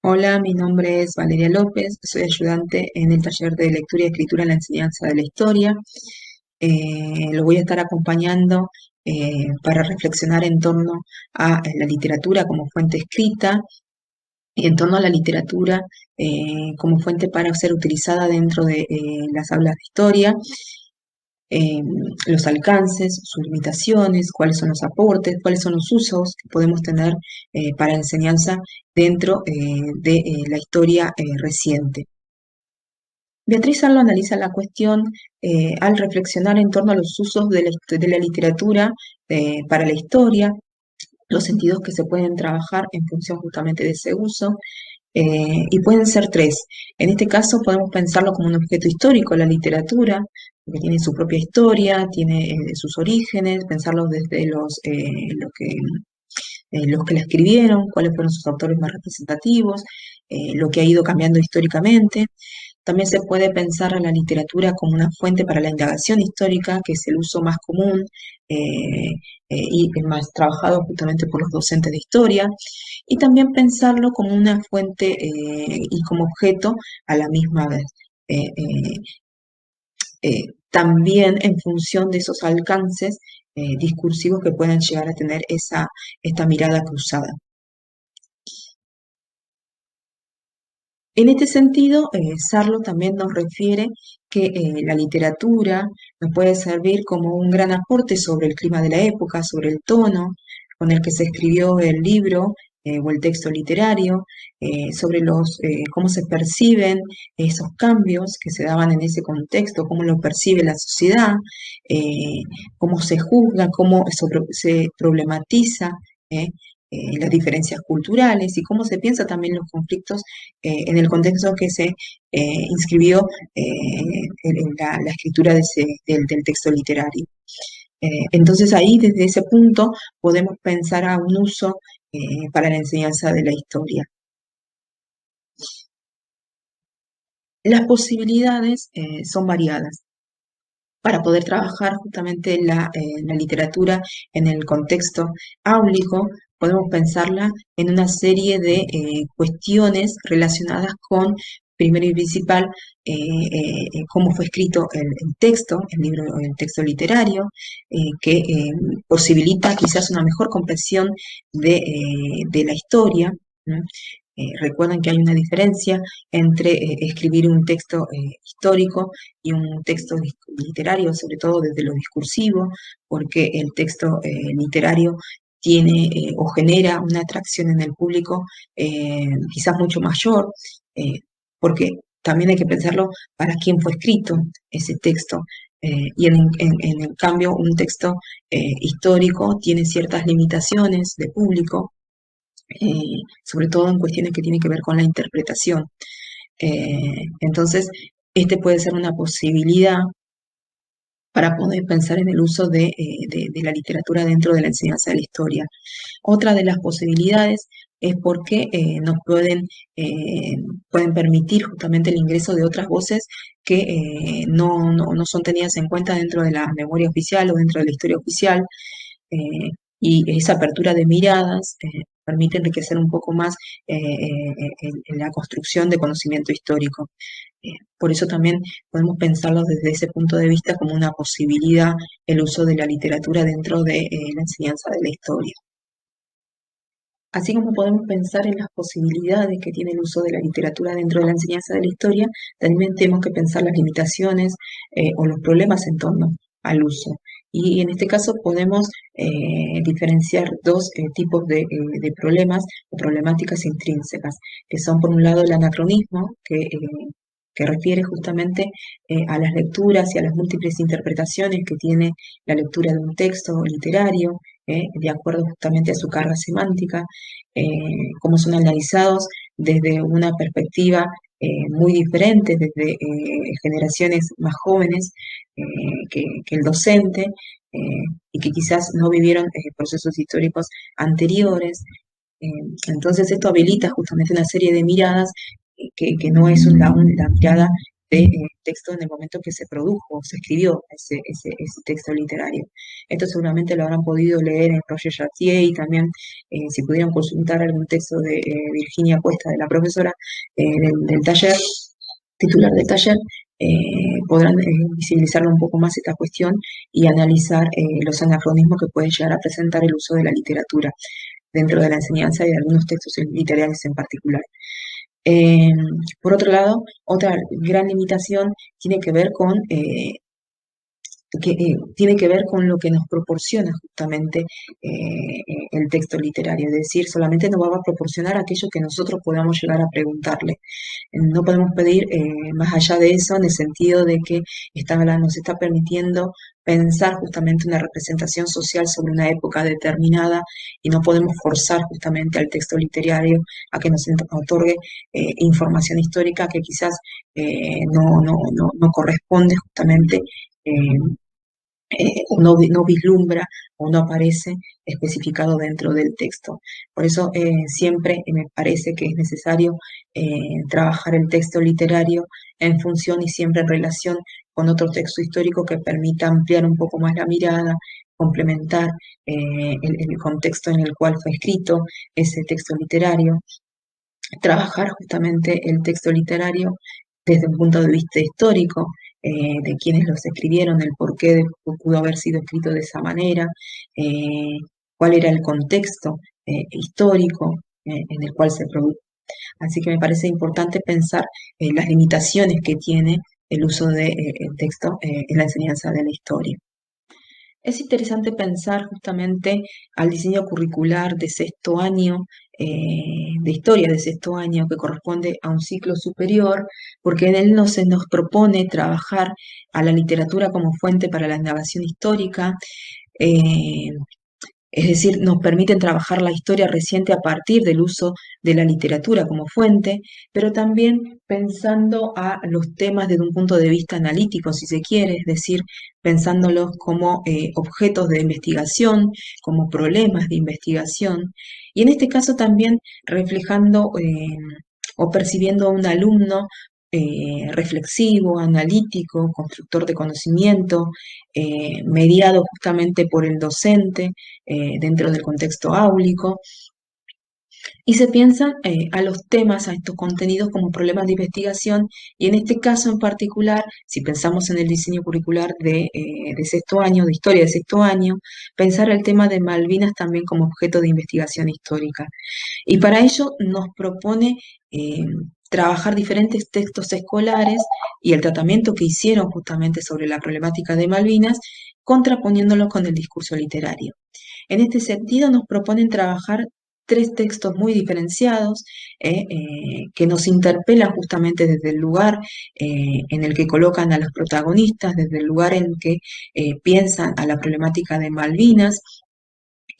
Hola, mi nombre es Valeria López, soy ayudante en el taller de lectura y escritura en la enseñanza de la historia. Lo voy a estar acompañando para reflexionar en torno a la literatura como fuente escrita y en torno a la literatura como fuente para ser utilizada dentro de las aulas de historia, eh, los alcances, sus limitaciones, cuáles son los aportes, cuáles son los usos que podemos tener para enseñanza dentro de la historia reciente. Beatriz Arlo analiza la cuestión al reflexionar en torno a los usos de la literatura para la historia, los sentidos que se pueden trabajar en función justamente de ese uso, y pueden ser tres. En este caso podemos pensarlo como un objeto histórico, la literatura, porque tiene su propia historia, tiene sus orígenes, pensarlo desde los que la escribieron, cuáles fueron sus autores más representativos, lo que ha ido cambiando históricamente. También se puede pensar a la literatura como una fuente para la indagación histórica, que es el uso más común y el más trabajado justamente por los docentes de historia, y también pensarlo como una fuente y como objeto a la misma vez. Eh, eh, También en función de esos alcances discursivos que puedan llegar a tener esta mirada cruzada. En este sentido, Sarlo también nos refiere que la literatura nos puede servir como un gran aporte sobre el clima de la época, sobre el tono con el que se escribió el libro o el texto literario, sobre cómo se perciben esos cambios que se daban en ese contexto, cómo lo percibe la sociedad, eh, cómo se juzga, cómo se problematiza. eh, las diferencias culturales y cómo se piensa también los conflictos en el contexto que se inscribió en la escritura del texto literario. Entonces ahí, desde ese punto, podemos pensar a un uso para la enseñanza de la historia. Las posibilidades son variadas para poder trabajar justamente la literatura en el contexto áulico. Podemos pensarla en una serie de cuestiones relacionadas con, primero y principal, cómo fue escrito el texto, el libro o el texto literario, que posibilita quizás una mejor comprensión de la historia, ¿no? Recuerden que hay una diferencia entre escribir un texto histórico y un texto literario, sobre todo desde lo discursivo, porque el texto literario tiene o genera una atracción en el público quizás mucho mayor, porque también hay que pensarlo para quién fue escrito ese texto. Y en el cambio, un texto histórico tiene ciertas limitaciones de público, sobre todo en cuestiones que tienen que ver con la interpretación. Entonces, este puede ser una posibilidad para poder pensar en el uso de la literatura dentro de la enseñanza de la historia. Otra de las posibilidades es porque pueden permitir justamente el ingreso de otras voces que no son tenidas en cuenta dentro de la memoria oficial o dentro de la historia oficial, y esa apertura de miradas permite enriquecer un poco más en la construcción de conocimiento histórico. Por eso también podemos pensarlo desde ese punto de vista como una posibilidad el uso de la literatura dentro de la enseñanza de la historia. Así como podemos pensar en las posibilidades que tiene el uso de la literatura dentro de la enseñanza de la historia, también tenemos que pensar las limitaciones o los problemas en torno al uso. Y en este caso podemos diferenciar dos tipos de problemas o problemáticas intrínsecas, que son por un lado el anacronismo, que refiere justamente a las lecturas y a las múltiples interpretaciones que tiene la lectura de un texto literario, de acuerdo justamente a su carga semántica, cómo son analizados desde una perspectiva muy diferente, desde generaciones más jóvenes que el docente, y que quizás no vivieron procesos históricos anteriores. Eh, entonces esto habilita justamente una serie de miradas que no es la mirada de texto en el momento que se produjo, se escribió ese texto literario. Esto seguramente lo habrán podido leer en Roger Chartier y también si pudieran consultar algún texto de Virginia Cuesta, de la profesora del taller, titular del taller, podrán visibilizarlo un poco más esta cuestión y analizar los anacronismos que puede llegar a presentar el uso de la literatura dentro de la enseñanza y de algunos textos literarios en particular. Eh, por otro lado, otra gran limitación tiene que ver con tiene que ver con lo que nos proporciona justamente el texto literario, es decir, solamente nos va a proporcionar aquello que nosotros podamos llegar a preguntarle. No podemos pedir más allá de eso en el sentido de que nos está permitiendo pensar justamente una representación social sobre una época determinada y no podemos forzar justamente al texto literario a que nos otorgue información histórica que quizás no corresponde justamente eh, no vislumbra o no aparece especificado dentro del texto. Por eso siempre me parece que es necesario trabajar el texto literario en función y siempre en relación con otro texto histórico que permita ampliar un poco más la mirada, complementar el contexto en el cual fue escrito ese texto literario, trabajar justamente el texto literario desde un punto de vista histórico, de quienes los escribieron, el porqué pudo haber sido escrito de esa manera, cuál era el contexto histórico en el cual se produjo. Así que me parece importante pensar las limitaciones que tiene el uso del texto en la enseñanza de la historia. Es interesante pensar justamente al diseño curricular de sexto año, de historia de sexto año, que corresponde a un ciclo superior, porque en él no se nos propone trabajar a la literatura como fuente para la indagación histórica, eh, es decir, nos permiten trabajar la historia reciente a partir del uso de la literatura como fuente, pero también pensando a los temas desde un punto de vista analítico, si se quiere, es decir, pensándolos como objetos de investigación, como problemas de investigación, y en este caso también reflejando o percibiendo a un alumno reflexivo, analítico, constructor de conocimiento, mediado justamente por el docente, dentro del contexto áulico, y se piensa a los temas, a estos contenidos como problemas de investigación, y en este caso en particular, si pensamos en el diseño curricular de sexto año, de historia de sexto año, pensar el tema de Malvinas también como objeto de investigación histórica. Y para ello nos propone trabajar diferentes textos escolares y el tratamiento que hicieron justamente sobre la problemática de Malvinas, contraponiéndolo con el discurso literario. En este sentido, nos proponen trabajar tres textos muy diferenciados que nos interpelan justamente desde el lugar en el que colocan a los protagonistas, desde el lugar en que piensan a la problemática de Malvinas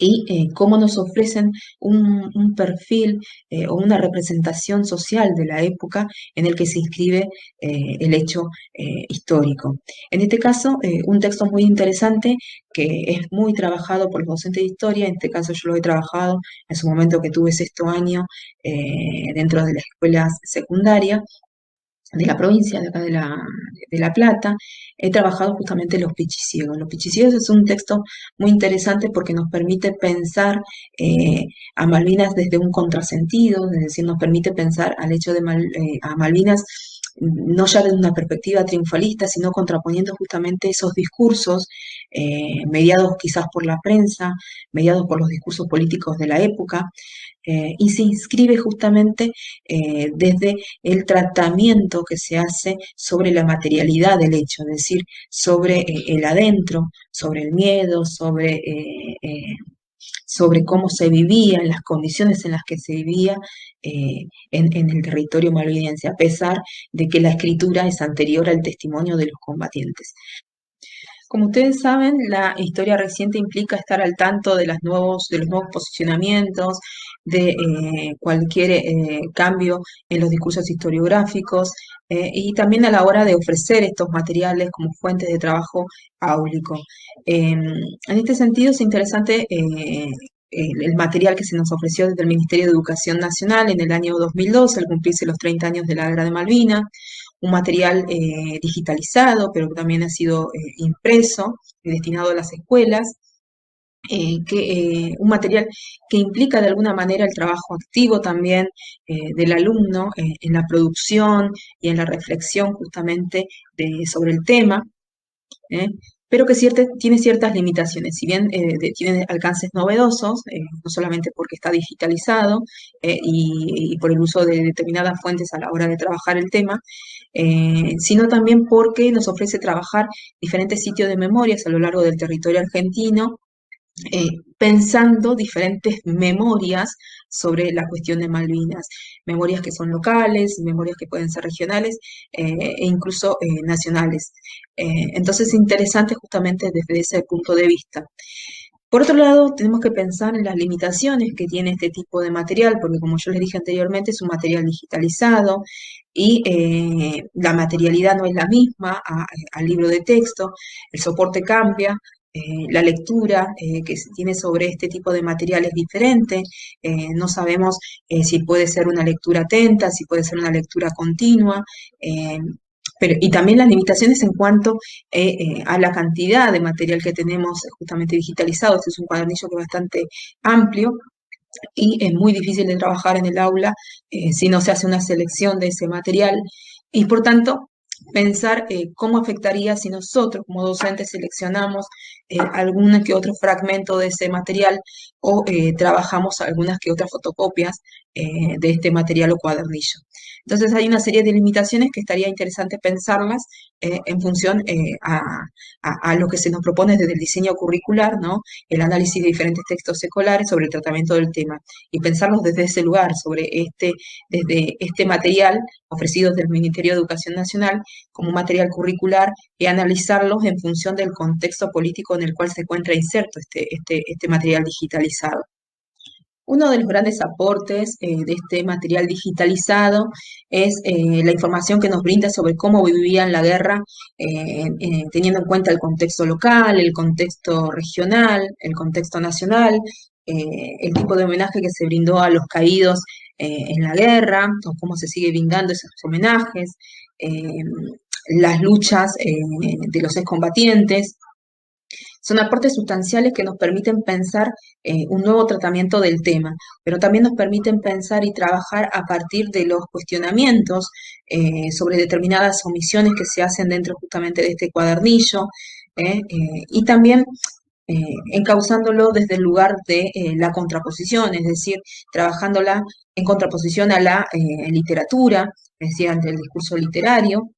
y cómo nos ofrecen un perfil o una representación social de la época en el que se inscribe el hecho histórico. En este caso, un texto muy interesante que es muy trabajado por los docentes de historia, en este caso yo lo he trabajado en su momento que tuve sexto año dentro de las escuelas secundarias, de la provincia de acá de La Plata, he trabajado justamente Los Pichiciegos. Los Pichiciegos es un texto muy interesante porque nos permite pensar a Malvinas desde un contrasentido, es decir, nos permite pensar al hecho de a Malvinas no ya desde una perspectiva triunfalista, sino contraponiendo justamente esos discursos mediados quizás por la prensa, mediados por los discursos políticos de la época, y se inscribe justamente desde el tratamiento que se hace sobre la materialidad del hecho, es decir, sobre el adentro, sobre el miedo, sobre cómo se vivía, en las condiciones en las que se vivía en el territorio malvinense, a pesar de que la escritura es anterior al testimonio de los combatientes. Como ustedes saben, la historia reciente implica estar al tanto de de los nuevos posicionamientos, de cualquier cambio en los discursos historiográficos y también a la hora de ofrecer estos materiales como fuentes de trabajo áulico. En este sentido es interesante el material que se nos ofreció desde el Ministerio de Educación Nacional en el año 2012, al cumplirse los 30 años de la Guerra de Malvinas, un material digitalizado, pero que también ha sido impreso y destinado a las escuelas, un material que implica de alguna manera el trabajo activo también del alumno en la producción y en la reflexión justamente sobre el tema. ¿eh? Pero que tiene ciertas limitaciones. Si bien tiene alcances novedosos, no solamente porque está digitalizado y por el uso de determinadas fuentes a la hora de trabajar el tema, sino también porque nos ofrece trabajar diferentes sitios de memorias a lo largo del territorio argentino, pensando diferentes memorias sobre la cuestión de Malvinas, memorias que son locales, memorias que pueden ser regionales e incluso nacionales. Entonces es interesante justamente desde ese punto de vista. Por otro lado, tenemos que pensar en las limitaciones que tiene este tipo de material, porque como yo les dije anteriormente, es un material digitalizado y la materialidad no es la misma al libro de texto, el soporte cambia, la lectura que se tiene sobre este tipo de material es diferente, no sabemos si puede ser una lectura atenta, si puede ser una lectura continua, y también las limitaciones en cuanto a la cantidad de material que tenemos justamente digitalizado. Este es un cuadernillo que es bastante amplio y es muy difícil de trabajar en el aula si no se hace una selección de ese material y por tanto pensar cómo afectaría si nosotros como docentes seleccionamos algún que otro fragmento de ese material o trabajamos algunas que otras fotocopias de este material o cuadernillo. Entonces hay una serie de limitaciones que estaría interesante pensarlas en función a lo que se nos propone desde el diseño curricular, ¿no? El análisis de diferentes textos escolares sobre el tratamiento del tema y pensarlos desde ese lugar, desde este material ofrecido desde el Ministerio de Educación Nacional como material curricular y analizarlos en función del contexto político en el cual se encuentra inserto este material digitalizado. Uno de los grandes aportes de este material digitalizado es la información que nos brinda sobre cómo vivían la guerra, teniendo en cuenta el contexto local, el contexto regional, el contexto nacional, el tipo de homenaje que se brindó a los caídos en la guerra, o cómo se sigue brindando esos homenajes, las luchas de los excombatientes. Son aportes sustanciales que nos permiten pensar un nuevo tratamiento del tema, pero también nos permiten pensar y trabajar a partir de los cuestionamientos sobre determinadas omisiones que se hacen dentro justamente de este cuadernillo, y también encauzándolo desde el lugar de la contraposición, es decir, trabajándola en contraposición a la literatura, es decir, ante el discurso literario,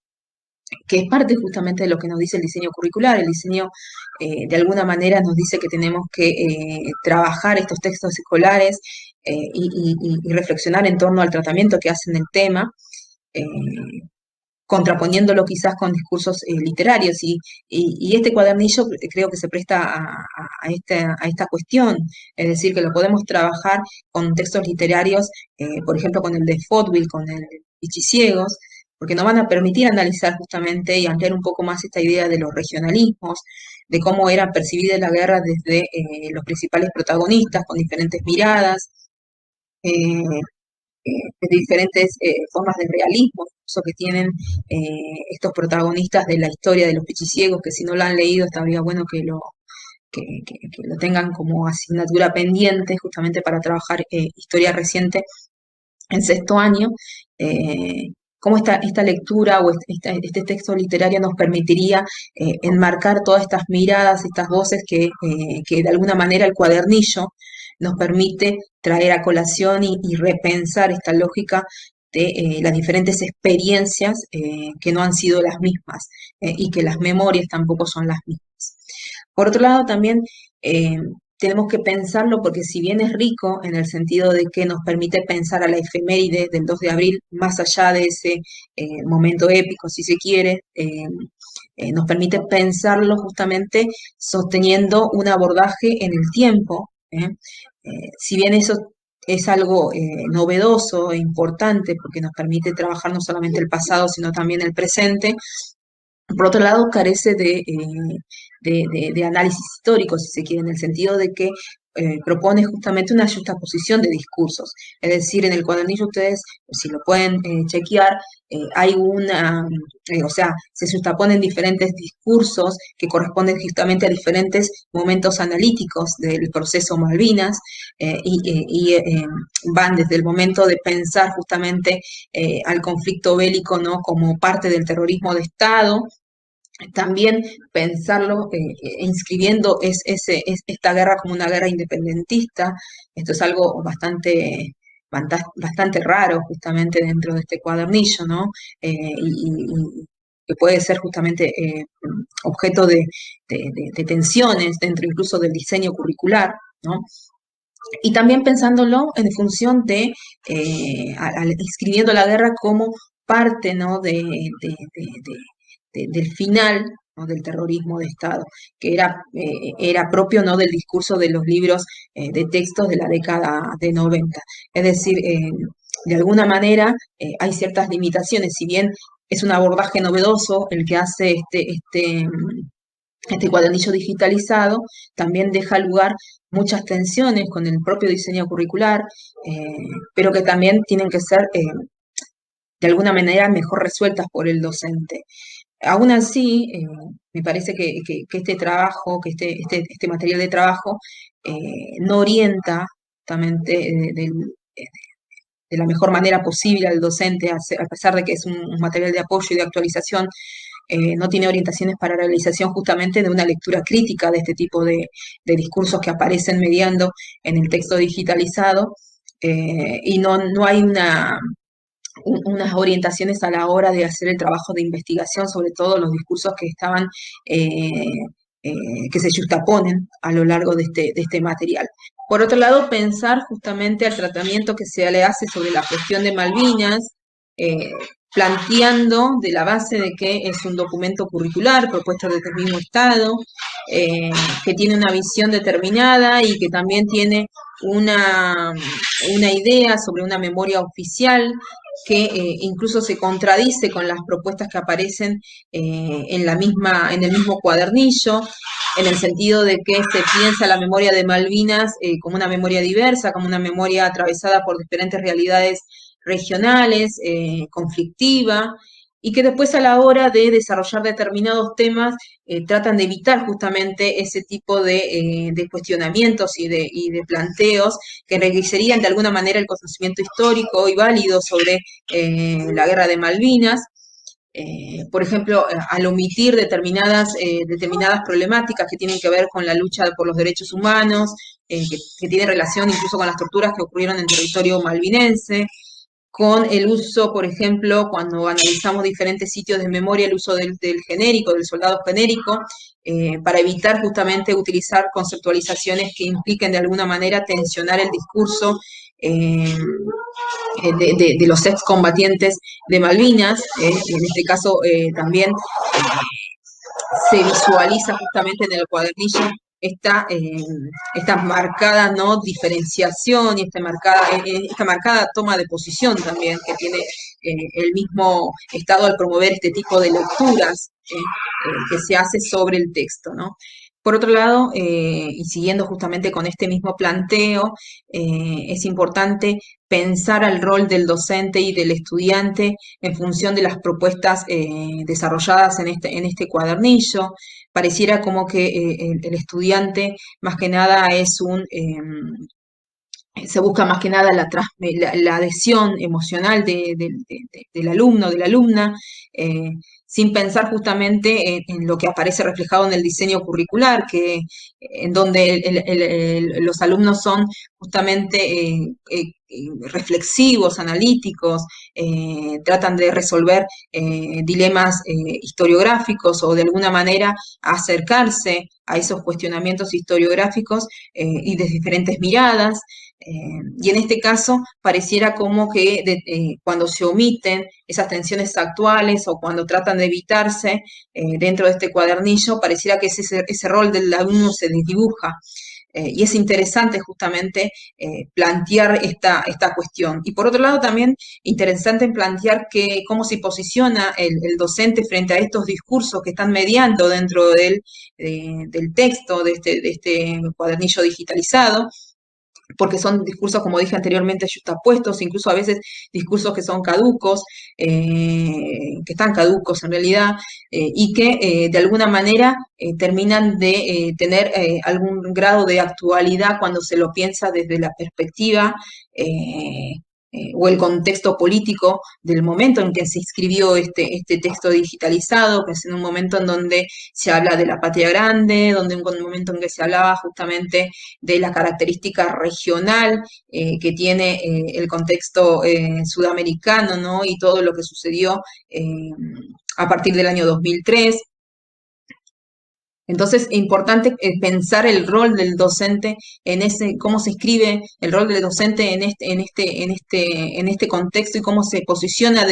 que es parte justamente de lo que nos dice el diseño curricular. El diseño, de alguna manera, nos dice que tenemos que trabajar estos textos escolares y reflexionar en torno al tratamiento que hacen del tema, eh, contraponiéndolo quizás con discursos literarios. Y este cuadernillo creo que se presta a esta cuestión, es decir, que lo podemos trabajar con textos literarios, por ejemplo, con el de Fodwill, con el de Pichiciegos, porque nos van a permitir analizar justamente y ampliar un poco más esta idea de los regionalismos, de cómo era percibida la guerra desde los principales protagonistas, con diferentes miradas, eh, de diferentes formas de realismo, incluso que tienen estos protagonistas de la historia de los pichiciegos, que si no lo han leído estaría bueno que lo tengan como asignatura pendiente justamente para trabajar historia reciente en sexto año. Cómo esta lectura o este texto literario nos permitiría enmarcar todas estas miradas, estas voces que de alguna manera el cuadernillo nos permite traer a colación y repensar esta lógica de las diferentes experiencias que no han sido las mismas y que las memorias tampoco son las mismas. Por otro lado, también tenemos que pensarlo porque si bien es rico en el sentido de que nos permite pensar a la efeméride del 2 de abril, más allá de ese momento épico, si se quiere, nos permite pensarlo justamente sosteniendo un abordaje en el tiempo. Si bien eso es algo novedoso e importante porque nos permite trabajar no solamente el pasado, sino también el presente, por otro lado, carece de análisis histórico, si se quiere, en el sentido de que propone justamente una justaposición de discursos. Es decir, en el cuadernillo ustedes, si lo pueden chequear, hay o sea, se justaponen diferentes discursos que corresponden justamente a diferentes momentos analíticos del proceso Malvinas van desde el momento de pensar justamente al conflicto bélico, ¿no? Como parte del terrorismo de Estado, también pensarlo, inscribiendo esta guerra como una guerra independentista. Esto es algo bastante raro justamente dentro de este cuadernillo, ¿no? Y que puede ser justamente objeto de tensiones dentro incluso del diseño curricular, ¿no? Y también pensándolo en función de, inscribiendo la guerra como parte, ¿no? Del final, ¿no? Del terrorismo de Estado, que era propio, ¿no? Del discurso de los libros de textos de la década de 90. Es decir, de alguna manera hay ciertas limitaciones, si bien es un abordaje novedoso el que hace este cuadernillo digitalizado, también deja lugar muchas tensiones con el propio diseño curricular, pero que también tienen que ser de alguna manera mejor resueltas por el docente. Aún así, me parece que este trabajo, que este material de trabajo, no orienta justamente de la mejor manera posible al docente, a pesar de que es un material de apoyo y de actualización, no tiene orientaciones para la realización justamente de una lectura crítica de este tipo de discursos que aparecen mediando en el texto digitalizado, y no hay unas orientaciones a la hora de hacer el trabajo de investigación, sobre todo los discursos que estaban, eh, que se justaponen a lo largo de este material. Por otro lado, pensar justamente al tratamiento que se le hace sobre la cuestión de Malvinas, eh, planteando de la base de que es un documento curricular propuesto desde el mismo Estado, eh, que tiene una visión determinada y que también tiene una idea sobre una memoria oficial que incluso se contradice con las propuestas que aparecen en el mismo cuadernillo, en el sentido de que se piensa la memoria de Malvinas como una memoria diversa, como una memoria atravesada por diferentes realidades regionales, conflictiva, y que después a la hora de desarrollar determinados temas tratan de evitar justamente ese tipo de cuestionamientos y de planteos que enriquecerían de alguna manera el conocimiento histórico y válido sobre la guerra de Malvinas. Por ejemplo, al omitir determinadas problemáticas que tienen que ver con la lucha por los derechos humanos, que tiene relación incluso con las torturas que ocurrieron en territorio malvinense, con el uso, por ejemplo, cuando analizamos diferentes sitios de memoria, el uso del genérico, del soldado genérico, para evitar justamente utilizar conceptualizaciones que impliquen de alguna manera tensionar el discurso de los excombatientes de Malvinas. En este caso también se visualiza justamente en el cuadernillo esta marcada, ¿no? Diferenciación y esta marcada toma de posición también que tiene el mismo Estado al promover este tipo de lecturas que se hace sobre el texto, ¿no? Por otro lado, y siguiendo justamente con este mismo planteo, es importante pensar al rol del docente y del estudiante en función de las propuestas desarrolladas en este cuadernillo. Pareciera como que el estudiante más que nada se busca más que nada la adhesión emocional del alumno, de la alumna, sin pensar justamente en lo que aparece reflejado en el diseño curricular, en donde los alumnos son justamente reflexivos, analíticos, tratan de resolver dilemas historiográficos o de alguna manera acercarse a esos cuestionamientos historiográficos y de diferentes miradas. Y en este caso pareciera como que cuando se omiten esas tensiones actuales o cuando tratan de evitarse dentro de este cuadernillo, pareciera que ese rol del alumno se desdibuja. Y es interesante justamente plantear esta cuestión. Y por otro lado también interesante en plantear cómo se posiciona el docente frente a estos discursos que están mediando dentro del texto de este cuadernillo digitalizado, porque son discursos, como dije anteriormente, yuxtapuestos, incluso a veces discursos que son caducos, que están caducos en realidad, y que de alguna manera terminan de tener algún grado de actualidad cuando se lo piensa desde la perspectiva o el contexto político del momento en que se escribió este texto digitalizado, que es en un momento en donde se habla de la patria grande, donde en un momento en que se hablaba justamente de la característica regional que tiene el contexto sudamericano, ¿no? Y todo lo que sucedió a partir del año 2003. Entonces, es importante pensar el rol del docente en ese, cómo se escribe el rol del docente en este contexto y cómo se posiciona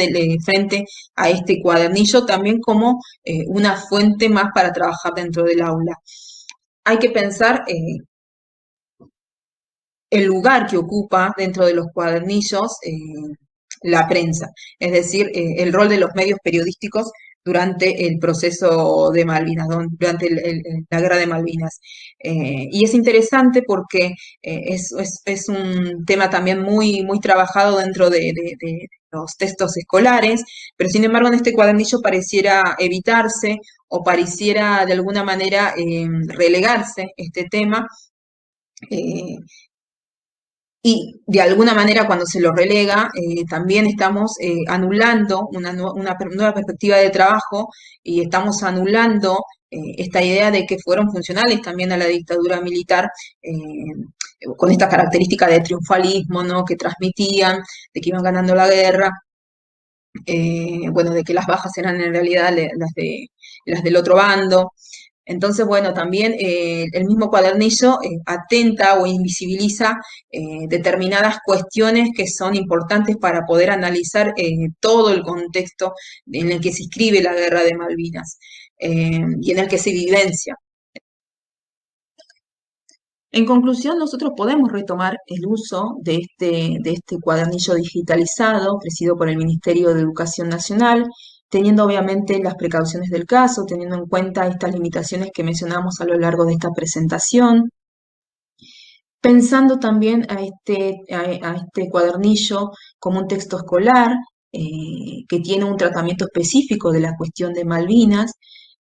frente a este cuadernillo también como una fuente más para trabajar dentro del aula. Hay que pensar el lugar que ocupa dentro de los cuadernillos la prensa, es decir, el rol de los medios periodísticos durante el proceso de Malvinas, durante la guerra de Malvinas. Y es interesante porque es un tema también muy trabajado dentro de los textos escolares, pero sin embargo en este cuadernillo pareciera evitarse o pareciera de alguna manera relegarse este tema. Eh, y de alguna manera cuando se lo relega, también estamos anulando una nueva perspectiva de trabajo y estamos anulando esta idea de que fueron funcionales también a la dictadura militar, con esta característica de triunfalismo, ¿no? Que transmitían, de que iban ganando la guerra, bueno, de que las bajas eran en realidad las del otro bando. Entonces, bueno, también el mismo cuadernillo atenta o invisibiliza determinadas cuestiones que son importantes para poder analizar todo el contexto en el que se escribe la guerra de Malvinas y en el que se vivencia. En conclusión, nosotros podemos retomar el uso de este cuadernillo digitalizado ofrecido por el Ministerio de Educación Nacional, teniendo obviamente las precauciones del caso, teniendo en cuenta estas limitaciones que mencionamos a lo largo de esta presentación, pensando también a este cuadernillo como un texto escolar que tiene un tratamiento específico de la cuestión de Malvinas,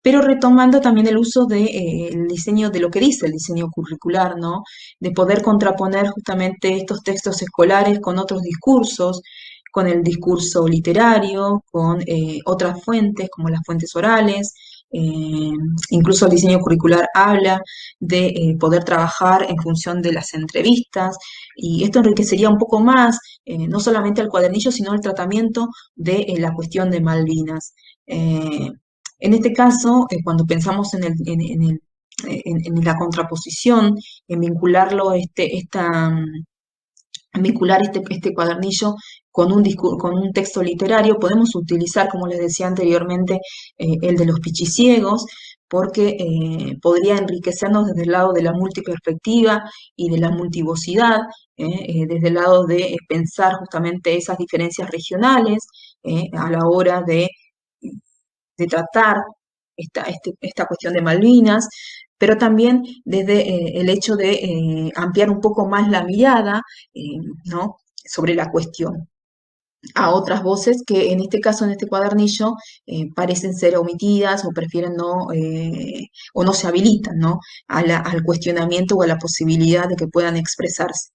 pero retomando también el uso del diseño de lo que dice el diseño curricular, ¿no? De poder contraponer justamente estos textos escolares con otros discursos, con el discurso literario, con otras fuentes como las fuentes orales. eh, Incluso el diseño curricular habla de poder trabajar en función de las entrevistas y esto enriquecería un poco más, no solamente el cuadernillo, sino el tratamiento de la cuestión de Malvinas. Eh, en este caso, cuando pensamos en la contraposición, en vincularlo, vincular este cuadernillo con con un texto literario, podemos utilizar, como les decía anteriormente, el de los pichiciegos, porque podría enriquecernos desde el lado de la multiperspectiva y de la multivocidad, desde el lado de pensar justamente esas diferencias regionales a la hora de tratar esta cuestión de Malvinas, pero también desde el hecho de ampliar un poco más la mirada, ¿no? Sobre la cuestión a otras voces que en este caso, en este cuadernillo, parecen ser omitidas o prefieren no, o no se habilitan, ¿no? Al cuestionamiento o a la posibilidad de que puedan expresarse.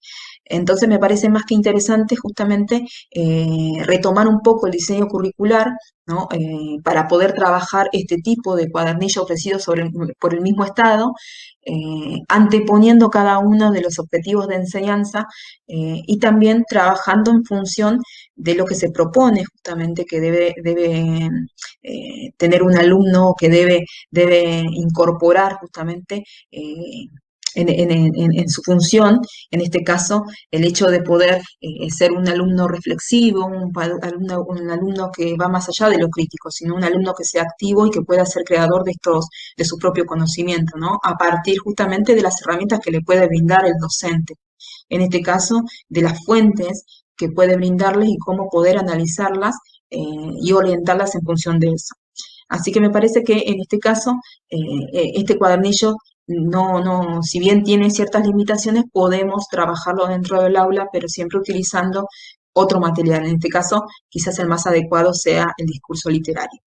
Entonces me parece más que interesante justamente retomar un poco el diseño curricular, ¿no? Para poder trabajar este tipo de cuadernillo ofrecido por el mismo Estado, anteponiendo cada uno de los objetivos de enseñanza y también trabajando en función de lo que se propone justamente que debe tener un alumno, que debe incorporar justamente en su función, en este caso, el hecho de poder ser un alumno reflexivo, un alumno que va más allá de lo crítico, sino un alumno que sea activo y que pueda ser creador de su propio conocimiento, ¿no? A partir justamente de las herramientas que le puede brindar el docente. En este caso, de las fuentes que puede brindarles y cómo poder analizarlas y orientarlas en función de eso. Así que me parece que en este caso, este cuadernillo si bien tiene ciertas limitaciones, podemos trabajarlo dentro del aula, pero siempre utilizando otro material. En este caso, quizás el más adecuado sea el discurso literario.